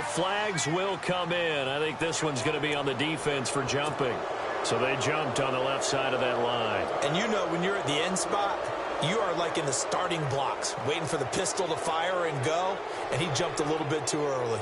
flags will come in. I think this one's going to be on the defense for jumping. So they jumped on the left side of that line. And you know when you're at the end spot, you are like in the starting blocks, waiting for the pistol to fire and go, and he jumped a little bit too early.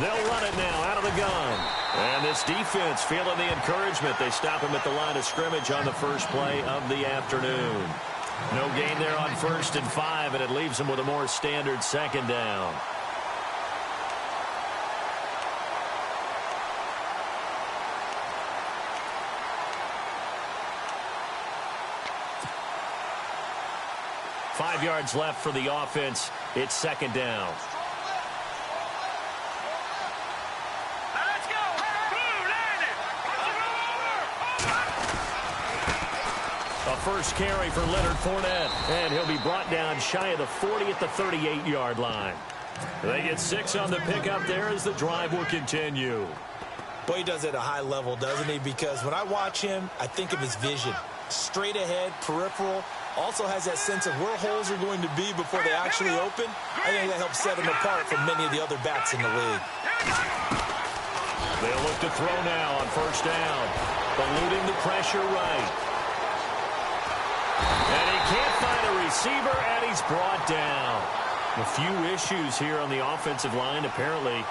They'll run it now out of the gun. And this defense feeling the encouragement. They stop him at the line of scrimmage on the first play of the afternoon. No gain there on 1st and 5, and it leaves him with a more standard second down. Five yards left for the offense. It's second down. First carry for Leonard Fournette, and he'll be brought down shy of the 40 at the 38-yard line. They get 6 on the pickup there as the drive will continue. Boy, he does it at a high level, doesn't he? Because when I watch him, I think of his vision. Straight ahead, peripheral, also has that sense of where holes are going to be before they actually open. I think that helps set him apart from many of the other backs in the league. They'll look to throw now on first down, eluding the pressure right. And he can't find a receiver, and he's brought down. A few issues here on the offensive line. Apparently,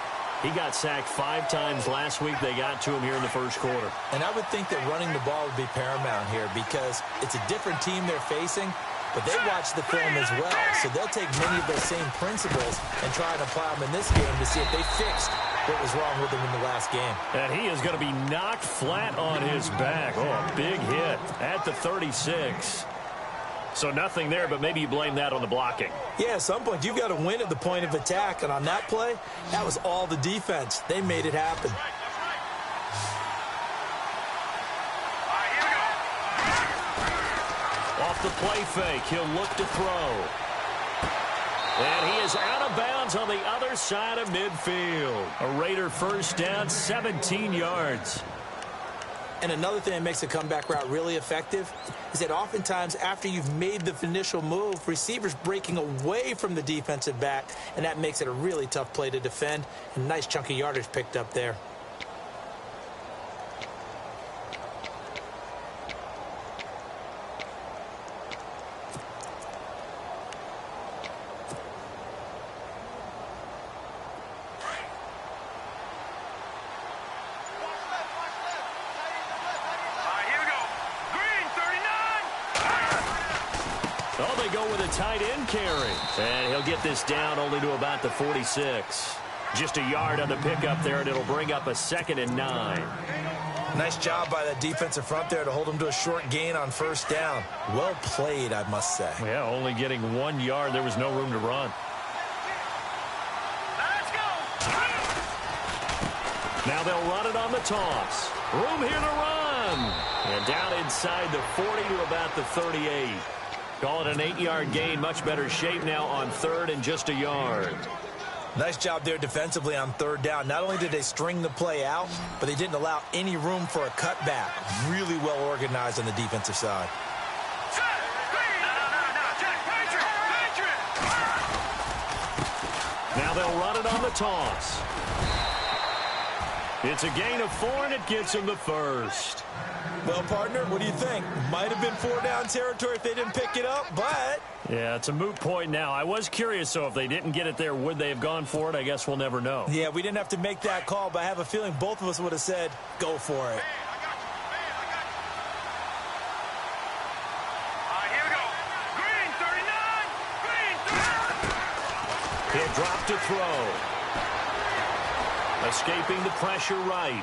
he got sacked 5 times last week. They got to him here in the first quarter. And I would think that running the ball would be paramount here because it's a different team they're facing, but they watch the film as well. So they'll take many of those same principles and try and apply them in this game to see if they fixed what was wrong with him in the last game. And he is going to be knocked flat on his back. Oh, a big hit at the 36. So nothing there, but maybe you blame that on the blocking. Yeah, at some point, you've got to win at the point of attack. And on that play, that was all the defense. They made it happen. Off the play fake, he'll look to throw. And he is out of bounds on the other side of midfield. A Raider first down, 17 yards. And another thing that makes a comeback route really effective is that oftentimes after you've made the initial move, receivers breaking away from the defensive back, and that makes it a really tough play to defend. And nice chunky yardage picked up there. Tight end carry. And he'll get this down only to about the 46. Just a yard on the pickup there, and it'll bring up a 2nd and 9. Nice job by that defensive front there to hold him to a short gain on first down. Well played, I must say. Yeah, only getting 1 yard. There was no room to run. Let's go. Now they'll run it on the toss. Room here to run. And down inside the 40 to about the 38. Call it an 8-yard gain. Much better shape now on 3rd and just a yard. Nice job there defensively on 3rd down. Not only did they string the play out, but they didn't allow any room for a cutback. Really well organized on the defensive side. Now they'll run it on the toss. It's a gain of 4, and it gets him the first. Well, partner, what do you think? Might have been 4-down territory if they didn't pick it up, but... Yeah, it's a moot point now. I was curious, so if they didn't get it there, would they have gone for it? I guess we'll never know. Yeah, we didn't have to make that call, but I have a feeling both of us would have said, go for it. Here we go. Green 39. Green 39. He'll drop to throw. Escaping the pressure right.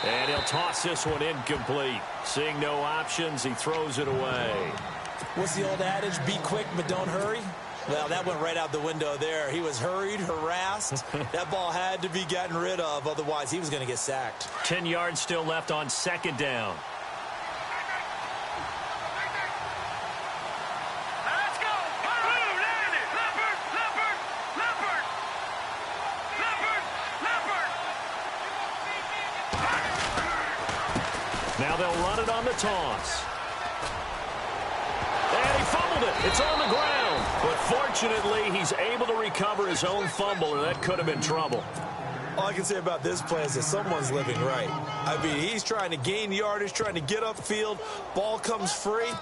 And he'll toss this one incomplete. Seeing no options, he throws it away. What's the old adage? Be quick, but don't hurry? Well, that went right out the window there. He was hurried, harassed. That ball had to be gotten rid of. Otherwise, he was going to get sacked. 10 yards still left on 2nd down. Let's go. Blue, landed. Leopard, leopard, leopard. Leopard, leopard. Now they'll run it on the toss. And he fumbled it. It's on the ground. But fortunately, he's able to recover his own fumble, or that could have been trouble. All I can say about this play is that someone's living right. I mean, he's trying to gain yardage, trying to get upfield. Ball comes free.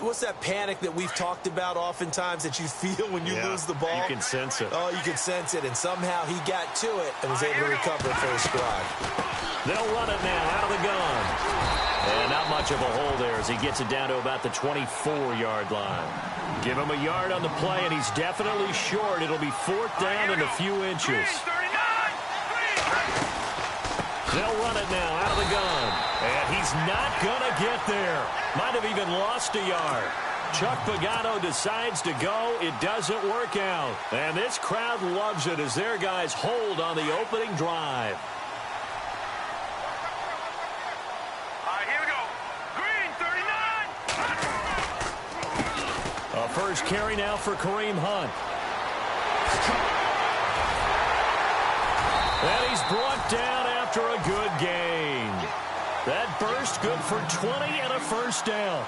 What's that panic that we've talked about oftentimes that you feel when you lose the ball? You can sense it. Oh, you can sense it, and somehow he got to it and was able to recover it for his squad. They'll run it now out of the gun. And not much of a hole there as he gets it down to about the 24-yard line. Give him a yard on the play, and he's definitely short. It'll be 4th down and a few inches. They'll run it now out of the gun. And he's not going to get there. Might have even lost a yard. Chuck Pagano decides to go. It doesn't work out. And this crowd loves it as their guys hold on the opening drive. A first carry now for Kareem Hunt. And he's brought down after a good gain. That burst good for 20 and a first down.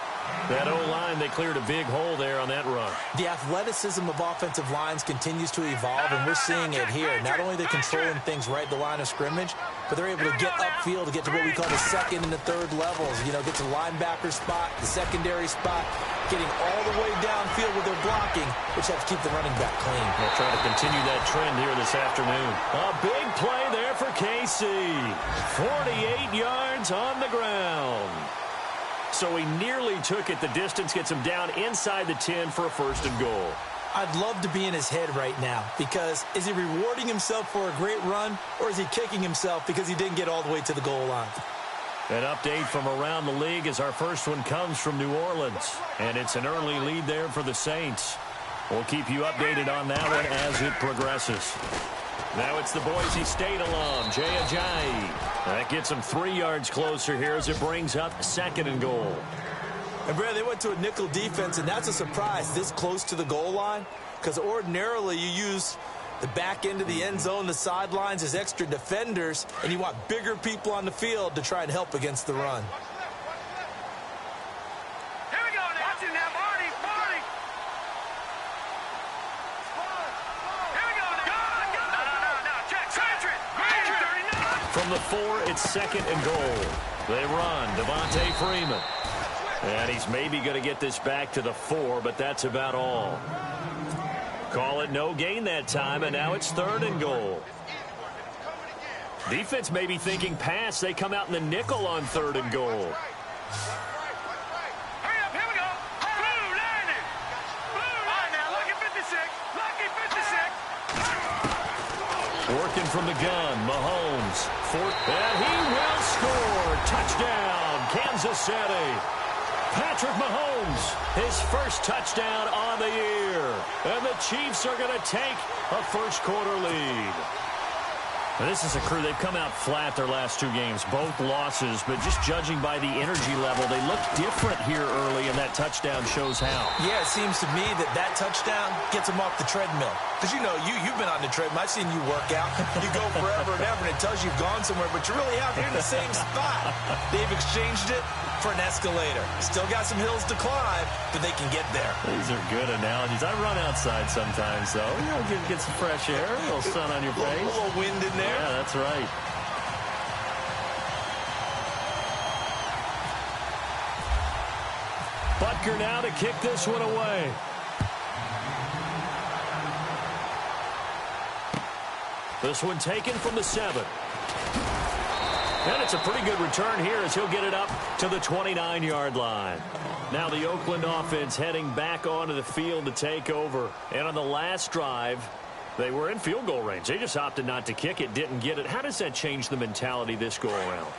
That O-line, they cleared a big hole there on that run. The athleticism of offensive lines continues to evolve, and we're seeing it here. Not only are they controlling things right at the line of scrimmage, but they're able to get upfield to get to what we call the second and the third levels. You know, get to the linebacker spot, the secondary spot, getting all the way downfield with their blocking, which helps keep the running back clean. They'll try to continue that trend here this afternoon. A big play there for KC. 48 yards on the ground. So he nearly took it. The distance gets him down inside the 10 for a 1st and goal. I'd love to be in his head right now, because is he rewarding himself for a great run, or is he kicking himself because he didn't get all the way to the goal line? An update from around the league as our first one comes from New Orleans. And it's an early lead there for the Saints. We'll keep you updated on that one as it progresses. Now it's the Boise State alum, Jay Ajayi. That gets him 3 yards closer here as it brings up 2nd and goal. And, Brad, they went to a nickel defense, and that's a surprise this close to the goal line, because ordinarily you use the back end of the end zone, the sidelines as extra defenders, and you want bigger people on the field to try and help against the run. Here we go now. Watch it now, Marty. Here we go now. No. Check. Centric. From the 4, it's 2nd and goal. They run. Devontae Freeman. And he's maybe going to get this back to the 4, but that's about all. Call it no gain that time, and now it's 3rd and goal. Defense may be thinking pass. They come out in the nickel on 3rd and goal. Hurry up, here we go. Blue, landing. Blue, all right, now, lucky 56. Lucky 56. Working from the gun, Mahomes. And he will score. Touchdown, Kansas City. Patrick Mahomes, his first touchdown on the year. And the Chiefs are going to take a first-quarter lead. Now, this is a crew. They've come out flat their last 2 games, both losses, but just judging by the energy level, they look different here early, and that touchdown shows how. Yeah, it seems to me that touchdown gets them off the treadmill. Because, you know, you've been on the treadmill. I've seen you work out. You go forever and ever, and it tells you you've gone somewhere, but you're really out here in the same spot. They've exchanged it for an escalator. Still got some hills to climb, but they can get there. These are good analogies. I run outside sometimes, though. You know, get some fresh air, a little sun on your face. A little wind in there. Yeah, that's right. Butker now to kick this one away. This one taken from the 7. And it's a pretty good return here as he'll get it up to the 29-yard line. Now the Oakland offense heading back onto the field to take over. And on the last drive, they were in field goal range. They just opted not to kick it, didn't get it. How does that change the mentality this go-around?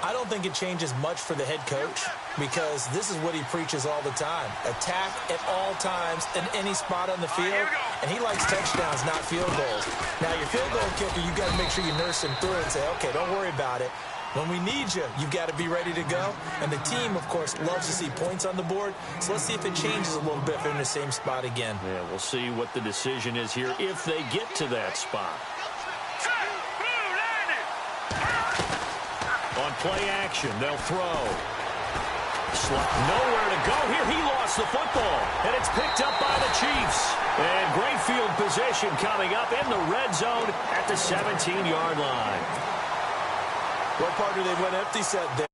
I don't think it changes much for the head coach, because this is what he preaches all the time. Attack at all times in any spot on the field, and he likes touchdowns, not field goals. Now, your field goal kicker, you've got to make sure you nurse him through and say, okay, don't worry about it. When we need you, you've got to be ready to go. And the team, of course, loves to see points on the board. So let's see if it changes a little bit if they're in the same spot again. Yeah, we'll see what the decision is here if they get to that spot. On play action, they'll throw. Nowhere to go here. He lost the football, and it's picked up by the Chiefs. And great field position coming up in the red zone at the 17-yard line. Well, partner, they went empty set there.